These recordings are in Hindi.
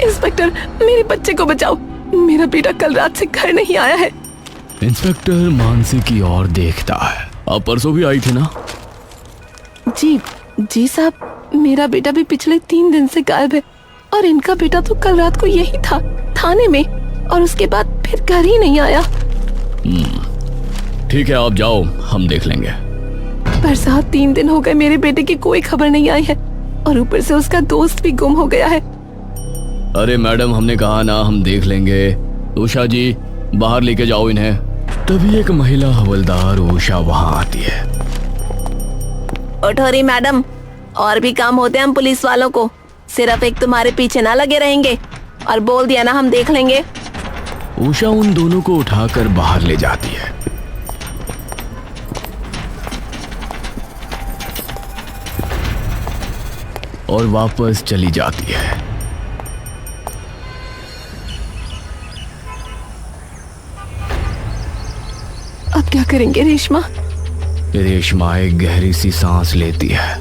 इंस्पेक्टर, मेरे बच्चे को बचाओ। मेरा बेटा कल रात से घर नहीं आया है। इंस्पेक्टर मानसी की ओर देखता है। आप परसों भी आई थी ना? जी साहब, मेरा बेटा भी पिछले 3 दिन से गायब है और इनका बेटा तो कल रात को यही था, थाने में, और उसके बाद फिर घर ही नहीं आया। ठीक है, आप जाओ, हम देख लेंगे। पर साहब 3 दिन हो गए मेरे बेटे की कोई खबर नहीं आई है और ऊपर से उसका दोस्त भी गुम हो गया है। अरे मैडम, हमने कहा ना हम देख लेंगे। उषा जी, बाहर लेके जाओ इन्हें। तभी एक महिला हवलदार उषा वहां आती है। उठो रही मैडम, और भी काम होते हैं हम पुलिस वालों को, सिर्फ एक तुम्हारे पीछे ना लगे रहेंगे। और बोल दिया ना, हम देख लेंगे। उषा उन दोनों को उठाकर बाहर ले जाती है। और वापस चली जाती है। अब क्या करेंगे रेशमा? रेशमा एक गहरी सी सांस लेती है।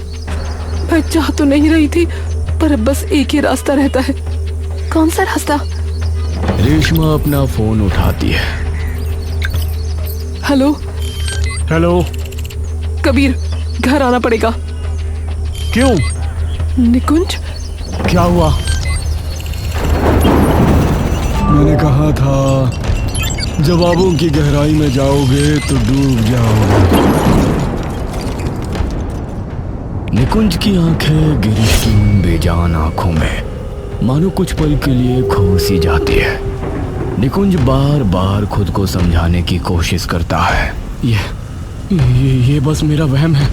मैं चाह तो नहीं रही थी, पर अब बस एक ही रास्ता रहता है। कौन सा रास्ता? रेशमा अपना फोन उठाती है। Hello hello. कबीर, घर आना पड़ेगा। क्यों? निकुंज, क्या हुआ? मैंने कहा था जवाबों की गहराई में जाओगे तो डूब जाओगे। निकुंज की आंखें गिरीश की उन बेजान आंखों में मानो कुछ पल के लिए खो सी जाती है। निकुंज बार बार खुद को समझाने की कोशिश करता है। ये बस मेरा वहम है।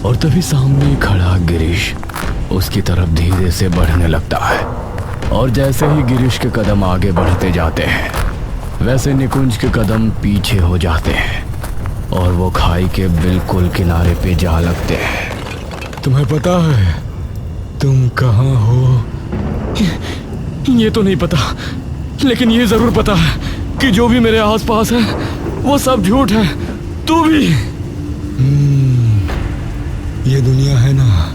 और तभी सामने खड़ा गिरीश उसकी तरफ धीरे से बढ़ने लगता है। और जैसे ही गिरीश के कदम आगे बढ़ते जाते हैं, वैसे निकुंज के कदम पीछे हो जाते हैं और वो खाई के बिल्कुल किनारे पे जा लगते हैं। तुम्हें पता है तुम कहाँ हो? ये तो नहीं पता, लेकिन ये जरूर पता है कि जो भी मेरे आसपास है वो सब झूठ है। तू भी। ये दुनिया है ना,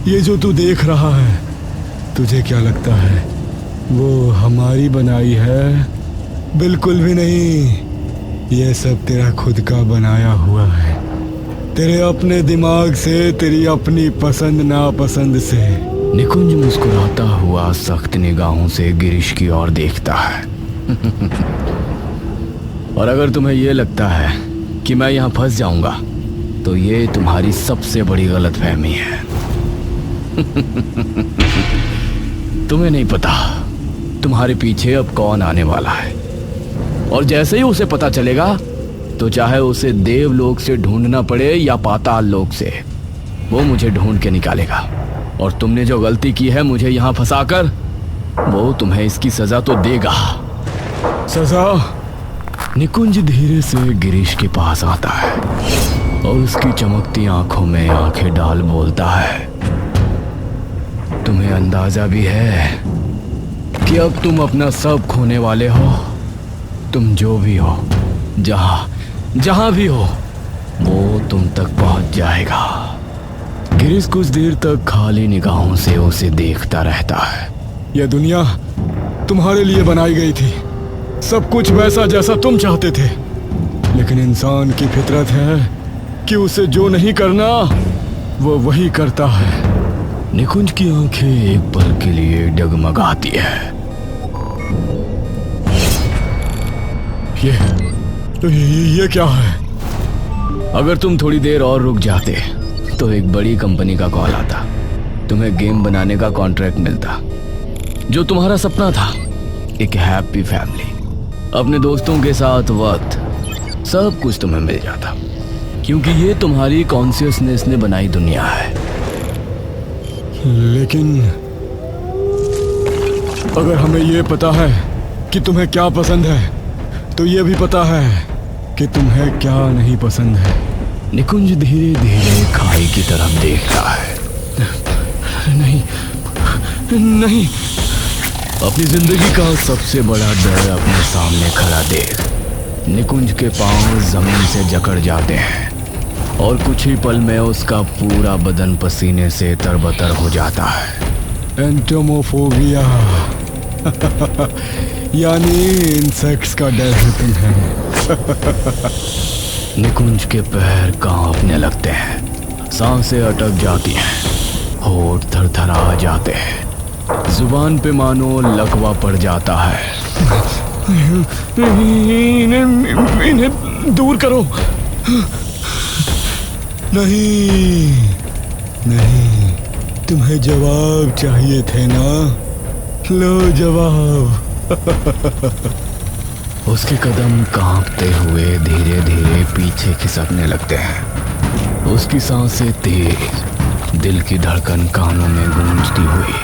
ये जो तू देख रहा है, तुझे क्या लगता है वो हमारी बनाई है? बिल्कुल भी नहीं। ये सब तेरा खुद का बनाया हुआ है, तेरे अपने दिमाग से, तेरी अपनी पसंद नापसंद से। निकुंज मुस्कुराता हुआ सख्त निगाहों से गिरीश की ओर देखता है। और अगर तुम्हें यह लगता है कि मैं यहाँ फंस जाऊंगा, तो ये तुम्हारी सबसे बड़ी गलतफहमी है। तुम्हें नहीं पता तुम्हारे पीछे अब कौन आने वाला है, और जैसे ही उसे पता चलेगा तो चाहे उसे देवलोक से ढूंढना पड़े या पाताल लोक से, वो मुझे ढूंढ के निकालेगा। और तुमने जो गलती की है मुझे यहाँ फंसाकर, वो तुम्हें इसकी सजा तो देगा। सजा? निकुंज धीरे से गिरीश के पास आता है और उसकी चमकती आंखों में आंखें डाल बोलता है, तुम्हें अंदाजा भी है कि अब तुम अपना सब खोने वाले हो। तुम जो भी हो, जहां भी हो, वो तुम तक पहुंच जाएगा। गिरीश कुछ देर तक खाली निगाहों से उसे देखता रहता है। यह दुनिया तुम्हारे लिए बनाई गई थी, सब कुछ वैसा जैसा तुम चाहते थे, लेकिन इंसान की फितरत है कि उसे जो नहीं करना वो वही करता है। निकुंज की आंखें एक पल के लिए डगमगाती है। ये क्या है? अगर तुम थोड़ी देर और रुक जाते तो एक बड़ी कंपनी का कॉल आता, तुम्हें गेम बनाने का कॉन्ट्रैक्ट मिलता। जो तुम्हारा सपना था, एक हैप्पी फैमिली, अपने दोस्तों के साथ वक्त, सब कुछ तुम्हें मिल जाता, क्योंकि ये तुम्हारी कॉन्शियसनेस ने बनाई दुनिया है। लेकिन अगर हमें ये पता है कि तुम्हें क्या पसंद है, तो ये भी पता है कि तुम्हें क्या नहीं पसंद है। निकुंज धीरे धीरे खाई की तरफ देखता है। नहीं। अपनी जिंदगी का सबसे बड़ा डर अपने सामने खड़ा देख निकुंज के पांव जमीन से जकड़ जाते हैं और कुछ ही पल में उसका पूरा बदन पसीने से तरबतर हो जाता है। एंटोमोफोबिया यानी इंसेक्ट्स का डर है तुम्हें। निकुंज के पैर कांपने लगते हैं, सांसें अटक जाती हैं, होठ थरथरा जाते हैं, जुबान पे मानो लकवा पड़ जाता है। इन्हें दूर करो। नहीं नहीं, तुम्हें जवाब चाहिए थे ना, लो जवाब। उसके कदम कांपते हुए धीरे धीरे पीछे खिसकने लगते हैं। उसकी सांसें तेज, दिल की धड़कन कानों में गूंजती हुई,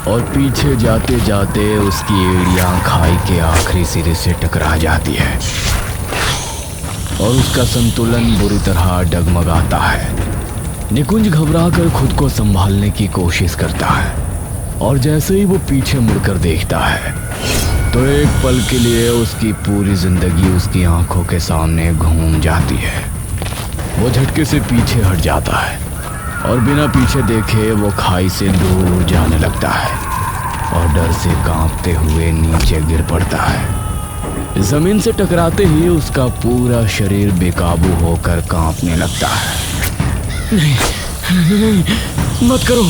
और पीछे जाते जाते उसकी एड़ियां खाई के आखिरी सिरे से टकरा जाती है और उसका संतुलन बुरी तरह डगमगाता है। निकुंज घबराकर खुद को संभालने की कोशिश करता है, और जैसे ही वो पीछे मुड़कर देखता है तो एक पल के लिए उसकी पूरी जिंदगी उसकी आंखों के सामने घूम जाती है। वो झटके से पीछे हट जाता है और बिना पीछे देखे वो खाई से दूर जाने लगता है और डर से कांपते हुए नीचे गिर पड़ता है। जमीन से टकराते ही उसका पूरा शरीर बेकाबू होकर कांपने लगता है। नहीं, नहीं, मत करो,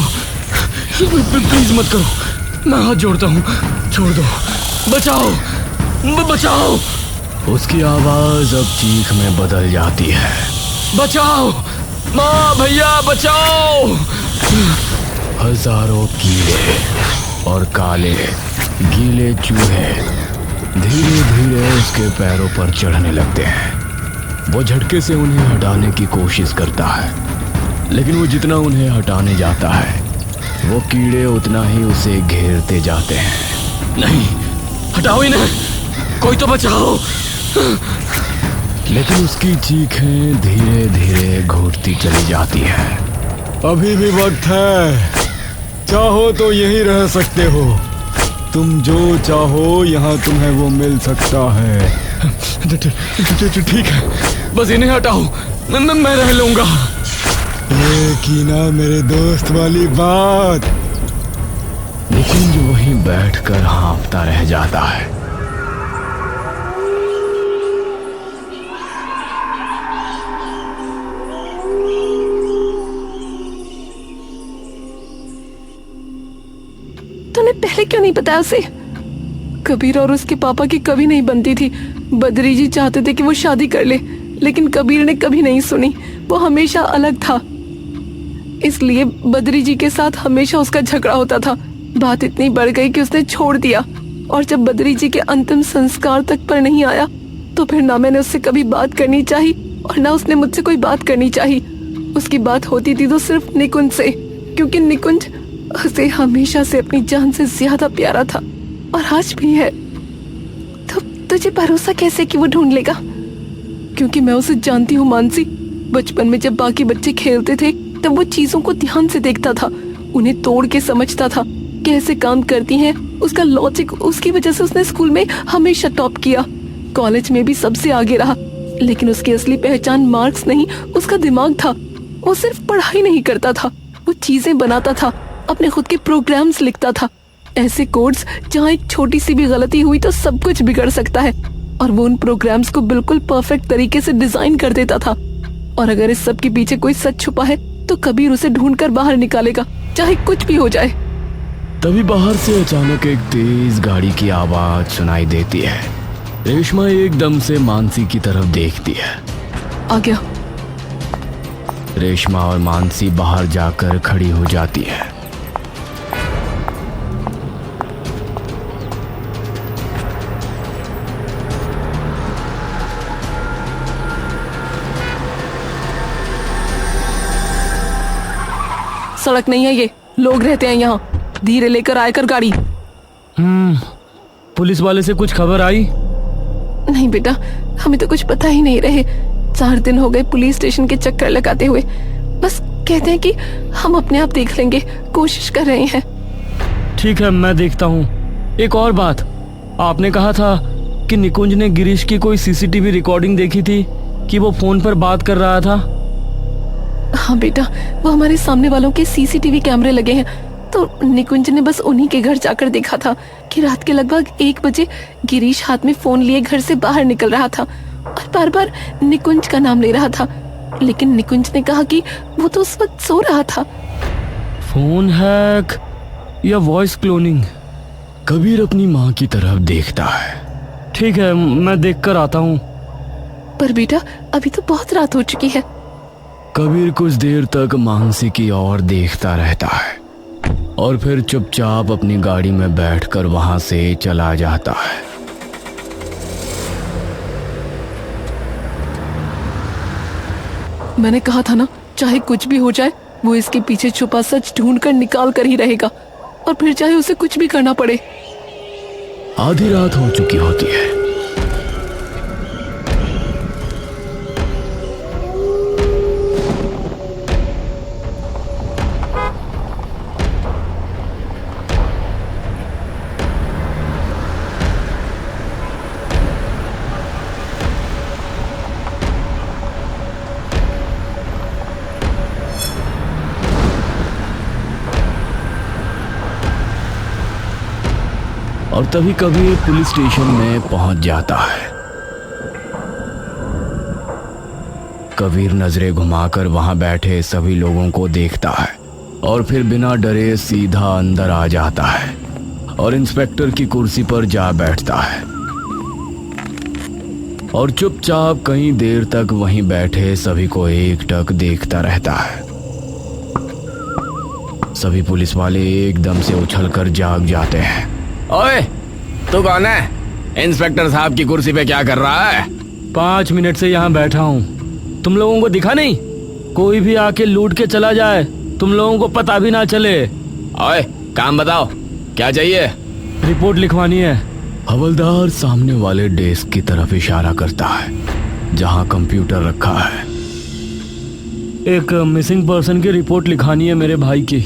प्लीज मत करो, मैं हाथ जोड़ता हूँ, छोड़ दो, बचाओ, बचाओ। उसकी आवाज अब चीख में बदल जाती है। बचाओ, माँ भैया बचाओ। हजारों कीड़े और काले गीले चूहे धीरे धीरे उसके पैरों पर चढ़ने लगते हैं। वो झटके से उन्हें हटाने की कोशिश करता है, लेकिन वो जितना उन्हें हटाने जाता है वो कीड़े उतना ही उसे घेरते जाते हैं। नहीं, हटाओ इन्हें, कोई तो बचाओ। लेकिन उसकी चीखें धीरे धीरे घुटती चली जाती है। अभी भी वक्त है, चाहो तो यहीं रह सकते हो, तुम जो चाहो यहाँ तुम्हें वो मिल सकता है। ठीक है, बस इन्हें हटाओ, मैं रह लूंगा। ये की ना मेरे दोस्त वाली बात। निकुंज वहीं बैठकर हाँफता रह जाता है। तूने पहले क्यों नहीं बताया उसे? कबीर और उसके पापा की कभी नहीं बनती थी। बद्री जी चाहते थे कि वो शादी कर ले, लेकिन कबीर ने कभी नहीं सुनी। वो हमेशा अलग था, इसलिए बद्री जी के साथ हमेशा उसका झगड़ा होता था। बात इतनी बढ़ गई कि उसने छोड़ दिया, और जब बद्री जी के अंतिम संस्कार तक पर नहीं आया तो फिर ना मैंने उससे कभी बात करनी चाहिए और ना उसने मुझसे कोई बात करनी चाहिए। उसकी बात होती थी तो सिर्फ निकुंज से, क्योंकि निकुंज उसे हमेशा से अपनी जान से ज्यादा प्यारा था और आज भी है। तो तुझे भरोसा कैसे कि वो ढूंढ लेगा? क्योंकि मैं उसे जानती हूँ मानसी। बचपन में जब बाकी बच्चे खेलते थे तब वो चीजों को ध्यान से देखता था, उन्हें तोड़ के समझता था कैसे काम करती हैं। उसका लॉजिक, उसकी वजह से उसने स्कूल में हमेशा टॉप किया, कॉलेज में भी सबसे आगे रहा। लेकिन उसकी असली पहचान मार्क्स नहीं, उसका दिमाग था। वो सिर्फ पढ़ाई नहीं करता था, वो चीजें बनाता था, अपने खुद के प्रोग्राम्स लिखता था, ऐसे कोड्स जहाँ एक छोटी सी भी गलती हुई तो सब कुछ बिगड़ सकता है। और वो उन प्रोग्राम्स को बिल्कुल परफेक्ट तरीके से डिजाइन कर देता था। और अगर इस सब के पीछे कोई सच छुपा है तो कबीर उसे ढूंढकर बाहर निकालेगा, चाहे कुछ भी हो जाए। तभी बाहर से अचानक एक तेज गाड़ी की आवाज सुनाई देती है। रेशमा एकदम से मानसी की तरफ देखती है। आ गया। रेशमा और मानसी बाहर जाकर खड़ी हो जाती है। सड़क नहीं है ये, लोग रहते हैं यहाँ। धीरे लेकर आकर गाड़ी। पुलिस वाले से कुछ खबर आई? नहीं बेटा, हमें तो कुछ पता ही नहीं रहे। 4 दिन हो गए पुलिस स्टेशन के चक्कर लगाते हुए। बस कहते हैं कि हम अपने आप देख लेंगे, कोशिश कर रहे हैं। ठीक है, मैं देखता हूँ। एक और बात, आपने कहा था कि निकुंज ने गिरीश की कोई सीसीटीवी रिकॉर्डिंग देखी थी कि वो फोन पर बात कर रहा था। हाँ बेटा, वो हमारे सामने वालों के सीसीटीवी कैमरे लगे हैं, तो निकुंज ने बस उन्हीं के घर जाकर देखा था कि रात के लगभग 1 बजे गिरीश हाथ में फोन लिए घर से बाहर निकल रहा था और बार बार निकुंज का नाम ले रहा था। लेकिन निकुंज ने कहा कि वो तो उस वक्त सो रहा था। फोन हैक या वॉइस क्लोनिंग? कबीर अपनी माँ की तरफ देखता है। ठीक है, मैं देख कर आता हूँ। पर बेटा अभी तो बहुत रात हो चुकी है। कबीर कुछ देर तक मानसी की ओर देखता रहता है और फिर चुपचाप अपनी गाड़ी में बैठकर वहां से चला जाता है। मैंने कहा था ना, चाहे कुछ भी हो जाए वो इसके पीछे छुपा सच ढूंढ कर निकाल कर ही रहेगा, और फिर चाहे उसे कुछ भी करना पड़े। आधी रात हो चुकी होती है। और तभी कबीर पुलिस स्टेशन में पहुंच जाता है। कबीर नजरें घुमाकर वहां बैठे सभी लोगों को देखता है और फिर बिना डरे सीधा अंदर आ जाता है और इंस्पेक्टर की कुर्सी पर जा बैठता है और चुपचाप कई देर तक वहीं बैठे सभी को एकटक देखता रहता है। सभी पुलिस वाले एकदम से उछलकर जाग जाते हैं। ओए, तू कौन है? इंस्पेक्टर साहब की कुर्सी पे क्या कर रहा है? 5 मिनट से यहाँ बैठा हूँ। तुम लोगों को दिखा नहीं? कोई भी आके लूट के चला जाए, तुम लोगों को पता भी ना चले। ओए, काम बताओ, क्या चाहिए? रिपोर्ट लिखवानी है। हवलदार सामने वाले डेस्क की तरफ इशारा करता है जहाँ कंप्यूटर रखा है। एक मिसिंग पर्सन की रिपोर्ट लिखानी है मेरे भाई की।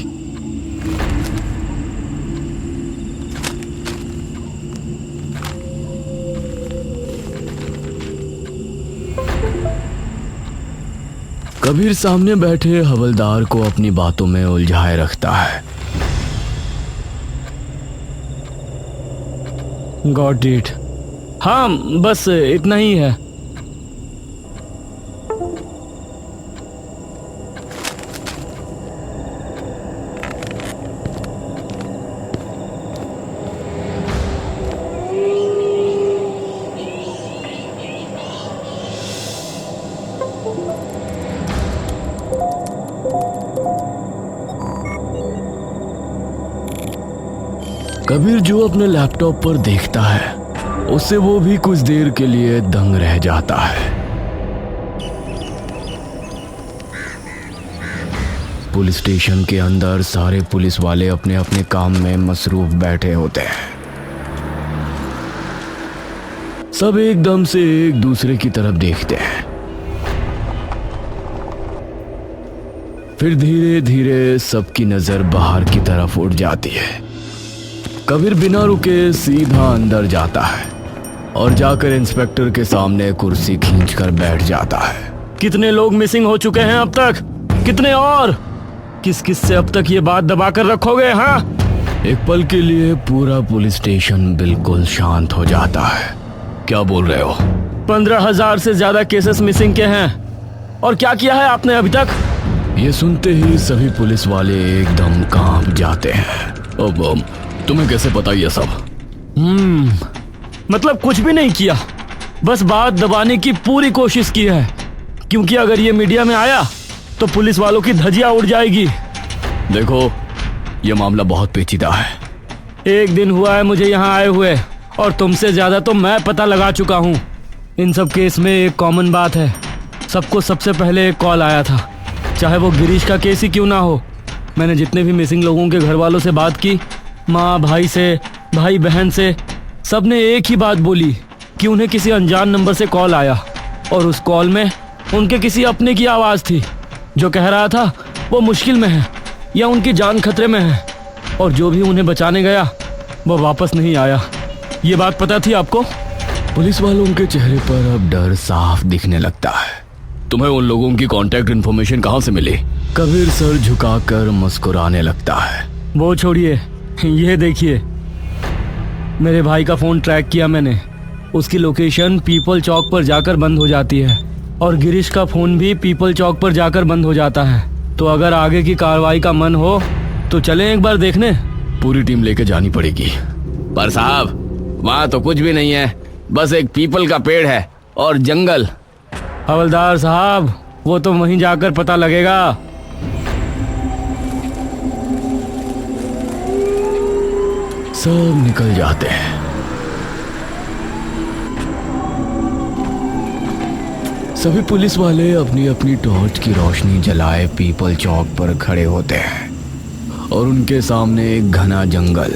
कबीर सामने बैठे हवलदार को अपनी बातों में उलझाए रखता है। Got it. हाँ, बस इतना ही है। कबीर जो अपने लैपटॉप पर देखता है उससे वो भी कुछ देर के लिए दंग रह जाता है। पुलिस स्टेशन के अंदर सारे पुलिस वाले अपने अपने काम में मसरूफ बैठे होते हैं। सब एकदम से एक दूसरे की तरफ देखते हैं। फिर धीरे धीरे सबकी नजर बाहर की तरफ उठ जाती है। कबीर बिना रुके सीधा अंदर जाता है और जाकर इंस्पेक्टर के सामने कुर्सी खींचकर बैठ जाता है। कितने लोग मिसिंग हो चुके हैं अब तक? कितने और? किस किस से अब तक ये बात दबा कर रखोगे? हाँ, एक पल के लिए पूरा पुलिस स्टेशन बिल्कुल शांत हो जाता है। क्या बोल रहे हो? 15,000 से ज्यादा केसेस मिसिंग के हैं। और क्या किया है आपने अभी तक? ये सुनते ही सभी पुलिस वाले एकदम कांप जाते हैं। अब तुम्हें कैसे पता ये सब? मतलब कुछ भी नहीं किया, बस बात दबाने की पूरी कोशिश की है, क्योंकि अगर ये मीडिया में आया तो पुलिस वालों की धज्जियां उड़ जाएगी। देखो, ये मामला बहुत पेचीदा है। एक दिन हुआ है मुझे यहाँ आए हुए, और तुमसे ज्यादा तो मैं पता लगा चुका हूँ। इन सब केस में एक कॉमन बात है, सबको सबसे पहले एक कॉल आया था, चाहे वो गिरीश का केस ही क्यों ना हो। मैंने जितने भी मिसिंग लोगों के घर वालों से बात की, माँ भाई से, भाई बहन से, सबने एक ही बात बोली कि उन्हें किसी अनजान नंबर से कॉल आया, और उस कॉल में उनके किसी अपने की आवाज़ थी जो कह रहा था वो मुश्किल में है या उनकी जान खतरे में है, और जो भी उन्हें बचाने गया वो वापस नहीं आया। ये बात पता थी आपको? पुलिस वालों के चेहरे पर अब डर साफ दिखने लगता है। तुम्हें उन लोगों की कांटेक्ट इन्फॉर्मेशन कहाँ से मिली? कबीर सर झुकाकर मुस्कुराने लगता है। वो छोड़िए, ये देखिए, मेरे भाई का फ़ोन ट्रैक किया मैंने। उसकी लोकेशन पीपल चौक पर जाकर बंद हो जाती है और गिरीश का फ़ोन भी पीपल चौक पर जाकर बंद हो जाता है। तो अगर आगे की कार्रवाई का मन हो तो चलें एक बार देखने। पूरी टीम लेके जानी पड़ेगी। पर साहब, वहाँ तो कुछ भी नहीं है, बस एक पीपल का पेड़ है और जंगल। हवलदार साहब, वो तो वहीं जाकर पता लगेगा। सब निकल जाते हैं। सभी पुलिस वाले अपनी अपनी टॉर्च की रोशनी जलाए पीपल चौक पर खड़े होते हैं और उनके सामने एक घना जंगल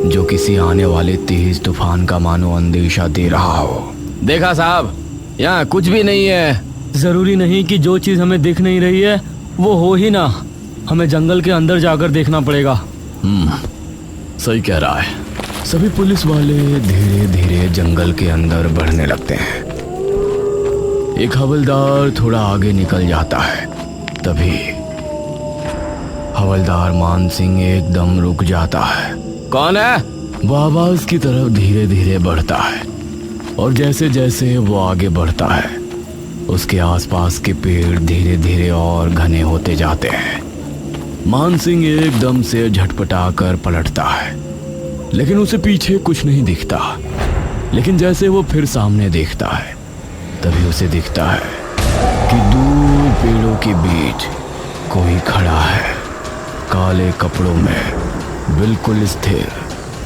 जो किसी आने वाले तेज तूफान का मानो अंदेशा दे रहा हो। देखा साहब, यहाँ कुछ भी नहीं है। ज़रूरी नहीं कि जो चीज़ हमें दिख नहीं रही है वो हो ही ना, हमें जंगल के अंदर जाकर देखना पड़ेगा। सही कह रहा है। सभी पुलिस वाले धीरे धीरे जंगल के अंदर बढ़ने लगते हैं। एक हवलदार थोड़ा आगे निकल जाता है। तभी हवलदार मान सिंह एकदम रुक जाता है। कौन है? वो आवाज की तरफ धीरे धीरे बढ़ता है और जैसे जैसे वो आगे बढ़ता है उसके आसपास के पेड़ धीरे धीरे और घने होते जाते हैं। मान सिंह एकदम से झटपटा कर पलटता है, लेकिन उसे पीछे कुछ नहीं दिखता। लेकिन जैसे वो फिर सामने देखता है तभी उसे दिखता है कि दूर पेड़ों के बीच कोई खड़ा है, काले कपड़ों में, बिल्कुल स्थिर,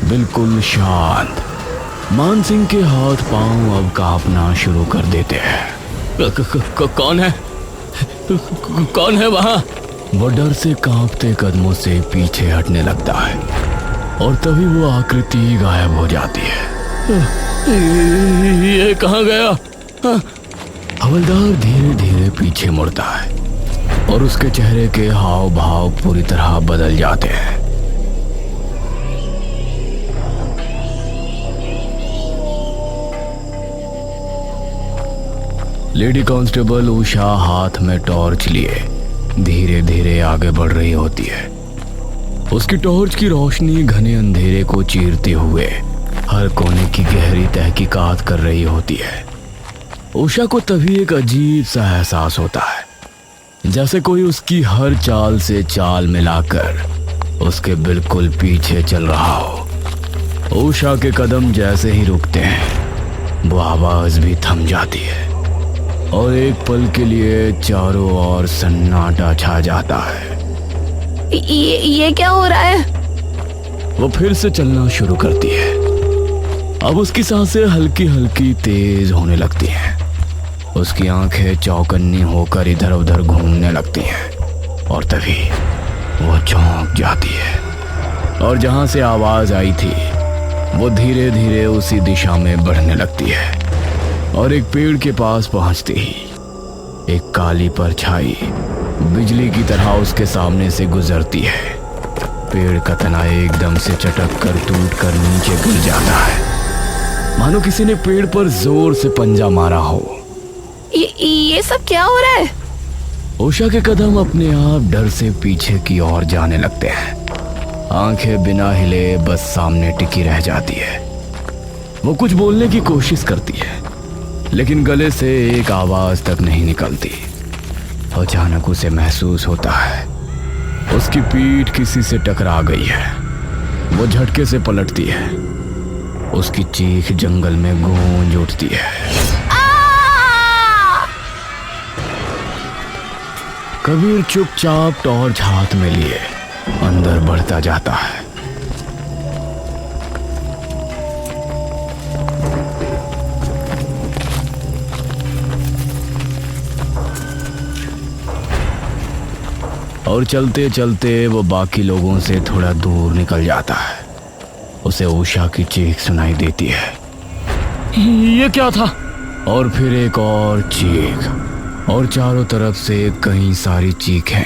बिल्कुल शांत। मान सिंह के हाथ पांव अब कांपना शुरू कर देते हैं। कौन है? कौन है वहां? वो डर से कांपते कदमों से पीछे हटने लगता है और तभी वो आकृति गायब हो जाती है। ये कहां गया? हवलदार धीरे धीरे पीछे मुड़ता है और उसके चेहरे के हाव भाव पूरी तरह बदल जाते हैं। लेडी कांस्टेबल उषा हाथ में टॉर्च लिए धीरे धीरे आगे बढ़ रही होती है। उसकी टॉर्च की रोशनी घने अंधेरे को चीरते हुए हर कोने की गहरी तहकीकात कर रही होती है। उषा को तभी एक अजीब सा एहसास होता है, जैसे कोई उसकी हर चाल से चाल मिलाकर उसके बिल्कुल पीछे चल रहा हो। उषा के कदम जैसे ही रुकते हैं वो आवाज भी थम जाती है और एक पल के लिए चारों ओर सन्नाटा छा जाता है। ये क्या हो रहा है? वो फिर से चलना शुरू करती है। अब उसकी सांसें हल्की हल्की तेज होने लगती हैं। उसकी आंखें चौकन्नी होकर इधर उधर घूमने लगती हैं और तभी वो चौंक जाती है और जहां से आवाज आई थी वो धीरे धीरे उसी दिशा में बढ़ने लगती है और एक पेड़ के पास पहुंचते ही एक काली परछाई बिजली की तरह उसके सामने से गुजरती है। पेड़ का तना एकदम से चटक कर टूट कर नीचे गिर जाता है, मानो किसी ने पेड़ पर जोर से पंजा मारा हो। ये सब क्या हो रहा है? उषा के कदम अपने आप डर से पीछे की ओर जाने लगते हैं। आंखें बिना हिले बस सामने टिकी रह जाती है। वो कुछ बोलने की कोशिश करती है लेकिन गले से एक आवाज तक नहीं निकलती। अचानक उसे महसूस होता है उसकी पीठ किसी से टकरा गई है। वो झटके से पलटती है। उसकी चीख जंगल में गूंज उठती है। कबीर चुपचाप टॉर्च हाथ में लिए अंदर बढ़ता जाता है। और चलते चलते वो बाकी लोगों से थोड़ा दूर निकल जाता है। उसे उषा की चीख सुनाई देती है। ये क्या था? और फिर एक और चीख और चारों तरफ से कई सारी चीखें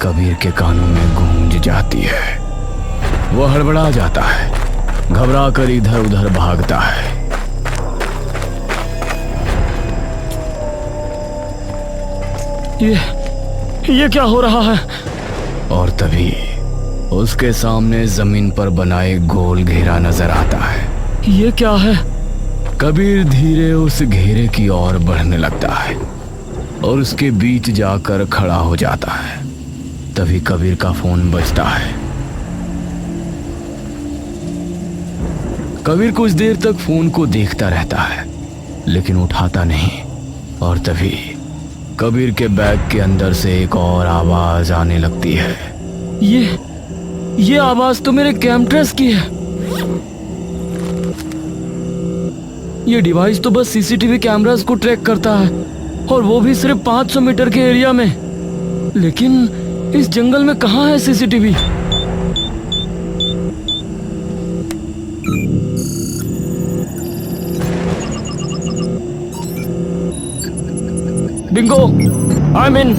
कबीर के कानों में गूंज जाती है। वो हड़बड़ा जाता है, घबरा कर इधर उधर भागता है। ये क्या हो रहा है? और तभी उसके सामने जमीन पर बना एक गोल घेरा नजर आता है। ये क्या है? कबीर धीरे उस घेरे की ओर बढ़ने लगता है और उसके बीच जाकर खड़ा हो जाता है। तभी कबीर का फोन बजता है। कबीर कुछ देर तक फोन को देखता रहता है लेकिन उठाता नहीं, और तभी कबीर के बैग के अंदर से एक और आवाज आने लगती है। ये आवाज तो मेरे कैमट्रेस की है। ये डिवाइस तो बस सीसीटीवी कैमरास को ट्रैक करता है, और वो भी सिर्फ 500 मीटर के एरिया में। लेकिन इस जंगल में कहाँ है सीसीटीवी? डिंगो, आई एम इन।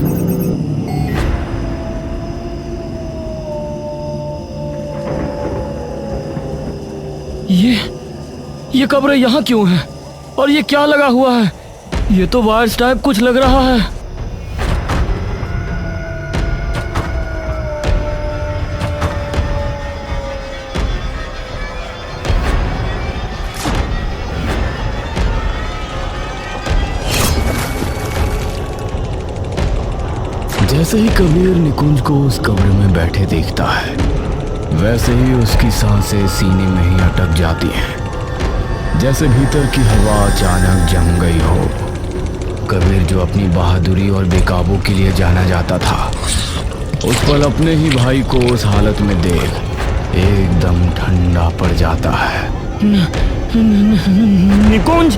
ये कब्र यहाँ क्यों है? और ये क्या लगा हुआ है? ये तो वायर्स टाइप कुछ लग रहा है। जैसे ही कबीर निकुंज को उस कब्र में बैठे देखता है, वैसे ही उसकी सांसें सीने में ही अटक जाती हैं, जैसे भीतर की हवा अचानक जम गई हो। कबीर जो अपनी बहादुरी और बेकाबू के लिए जाना जाता था, उस पल अपने ही भाई को उस हालत में देख एकदम ठंडा पड़ जाता है। निकुंज,